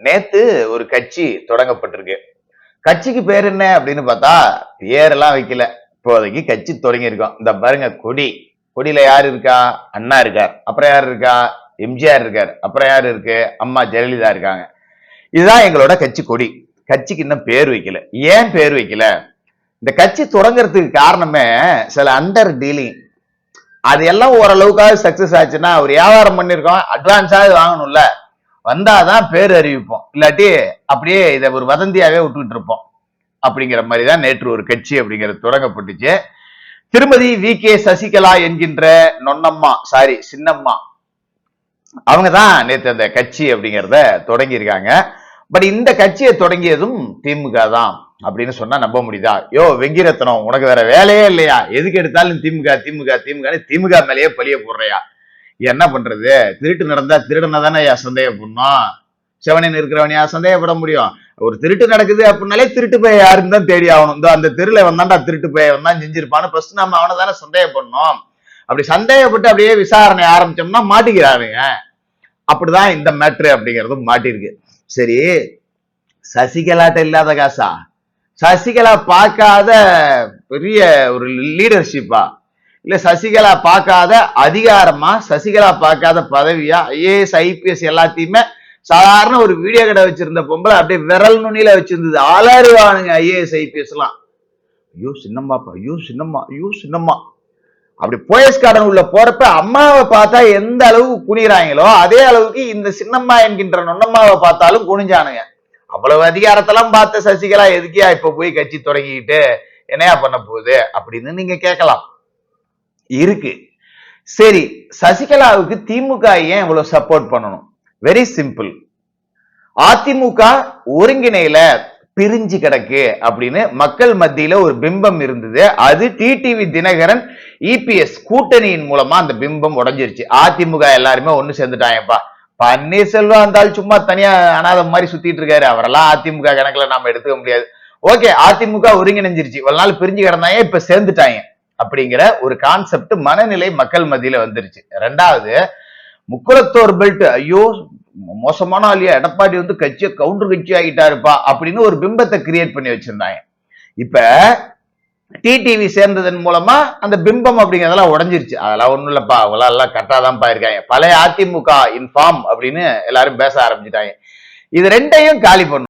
நேத்து ஒரு கட்சி தொடங்கப்பட்டிருக்கு. கட்சிக்கு பேர் என்ன அப்படின்னு பார்த்தா பேரெல்லாம் வைக்கல. இப்போதைக்கு கட்சி தொடங்கி இருக்கோம். இந்த பாருங்க கொடி. கொடியில யாரு இருக்கா? அண்ணா இருக்கார். அப்புறம் யாரு இருக்கா? எம்ஜிஆர் இருக்கார். அப்புறம் யாரு இருக்கு? அம்மா ஜெயலலிதா இருக்காங்க. இதுதான் எங்களோட கட்சி கொடி. கட்சிக்கு இன்னும் பேர் வைக்கல. ஏன் பேர் வைக்கல? இந்த கட்சி தொடங்குறதுக்கு காரணமே சில அண்டர் டீலிங். அது எல்லாம் ஓரளவுக்காவது சக்சஸ் ஆச்சுன்னா ஒரு வியாபாரம் பண்ணிருக்கோம், அட்வான்ஸாவது வாங்கணும்ல, வந்தாதான் பேர் அறிவிப்போம், இல்லாட்டி அப்படியே இதை ஒரு வதந்தியாவே விட்டுக்கிட்டு இருப்போம். அப்படிங்கிற மாதிரிதான் நேற்று ஒரு கட்சி அப்படிங்கிறது தொடங்கப்பட்டுச்சு. திருமதி வி கே சசிகலா என்கின்ற நொன்னம்மா, சாரி சின்னம்மா, அவங்கதான் நேற்று அந்த கட்சி அப்படிங்கிறத தொடங்கி இருக்காங்க. பட் இந்த கட்சியை தொடங்கியதும் திமுக தான் அப்படின்னு சொன்னா நம்ப முடியுதா? யோ வெங்கிரத்னம், உனக்கு வேற வேலையே இல்லையா? எதுக்கு எடுத்தாலும் திமுக திமுக திமுக திமுக மேலேயே பழிய போடுறையா? என்ன பண்றது? திருட்டு நடந்தா திருடனை தானே சந்தேகப்படணும். செவனின் இருக்கிறவனையா சந்தேகப்பட முடியும்? ஒரு திருட்டு நடக்குது அப்படின்னாலே திருட்டு பைய யாருன்னு தான் தேடி ஆகணும். இந்த அந்த தெருல வந்தாண்டா திருட்டு பைய வந்தான் செஞ்சிருப்பான்னு ஃபர்ஸ்ட் நம்ம அவனை தானே சந்தேகப்படணும். அப்படி சந்தேகப்பட்டு அப்படியே விசாரணை ஆரம்பிச்சோம்னா மாட்டிக்கிறாருங்க. அப்படிதான் இந்த மேட்ரு அப்படிங்கிறதும் மாட்டிருக்கு. சரி, சசிகலாட்ட இல்லாத காசா? சசிகலா பார்க்காத பெரிய ஒரு லீடர்ஷிப்பா? இல்ல சசிகலா பார்க்காத அதிகாரமா? சசிகலா பார்க்காத பதவியா? ஐஏஎஸ் ஐபிஎஸ் எல்லாத்தையுமே சாதாரண ஒரு வீடியோ கடை வச்சிருந்த பொம்பளை அப்படியே விரல் நுனியில வச்சிருந்தது. அலறுவானுங்க ஐஏஎஸ் ஐபிஎஸ் எல்லாம். ஐயோ சின்னம்மாப்பா, ஐயோ சின்னம்மா, ஐயோ சின்னம்மா. அப்படி போயஸ் கார்டன் உள்ள போறப்ப அம்மாவை பார்த்தா எந்த அளவுக்கு குனிறாங்களோ அதே அளவுக்கு இந்த சின்னம்மா என்கின்ற நொன்னம்மாவை பார்த்தாலும் குனிஞ்சானுங்க. அவ்வளவு அதிகாரத்தெல்லாம் பார்த்த சசிகலா எதுக்கியா இப்ப போய் கட்சி தொடங்கிட்டு என்னையா பண்ண போகுது அப்படின்னு நீங்க கேட்கலாம். இருக்கு. சரி, சசிகலாவுக்கு திமுக ஏன் இவ்வளவு சப்போர்ட் பண்ணணும்? Very simple. அதிமுக ஒருங்கிணையில பிரிஞ்சு கிடக்கு அப்படின்னு மக்கள் மத்தியில ஒரு பிம்பம் இருந்தது. அது டிடிவி தினகரன் இபிஎஸ் கூட்டணியின் மூலமா அந்த பிம்பம் உடைஞ்சிருச்சு. அதிமுக எல்லாருமே ஒண்ணு சேர்ந்துட்டாங்கப்பா. பன்னீர்செல்வம் இருந்தாலும் சும்மா தனியா அனாதை மாதிரி சுத்திட்டு இருக்காரு. அவரெல்லாம் அதிமுக கணக்குல நாம எடுத்துக்க முடியாது. ஓகே, அதிமுக ஒருங்கிணைஞ்சிருச்சு, ஒரு நாள் பிரிஞ்சு கிடந்தாங்க, இப்ப சேர்ந்துட்டாங்க அப்படிங்கிற ஒரு கான்செப்ட் மனநிலை மக்கள் மத்தியில வந்துருச்சு. ரெண்டாவது, முக்குளத்தோர் பெல்ட், ஐயோ மோசமான ஆளியா எடப்பாடி வந்து கட்சியை கவுண்டர் கட்சி ஆகிட்டாருப்பா அப்படின்னு ஒரு பிம்பத்தை கிரியேட் பண்ணி வச்சிருந்தாங்க. இப்ப டிடிவி சேர்ந்ததன் மூலமா அந்த பிம்பம் அப்படிங்கறதெல்லாம் உடஞ்சிருச்சு. அதெல்லாம் ஒண்ணும் இல்லப்பா, அவங்களாம் எல்லாம் கரெக்டா இருக்காங்க, பழைய அதிமுக இன்ஃபார்ம் அப்படின்னு எல்லாரும் பேச ஆரம்பிச்சுட்டாங்க. இது ரெண்டையும் காலி பண்ணும்.